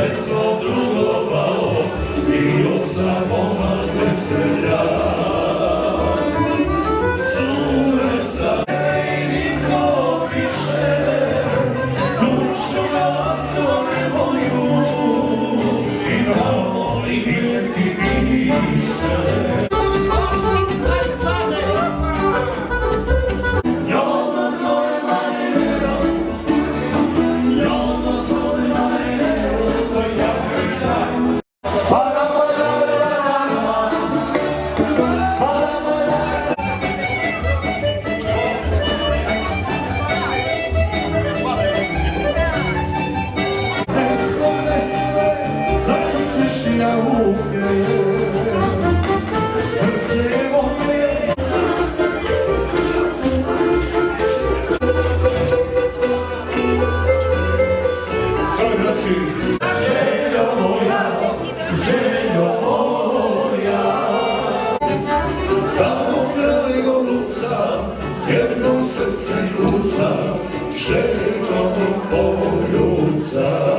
sve svog drugovao, bio sam momak veselja. Cure sam i niko više, dušu otvore moju, i da molim ti više. Jedno srce kuca, željno poljuca.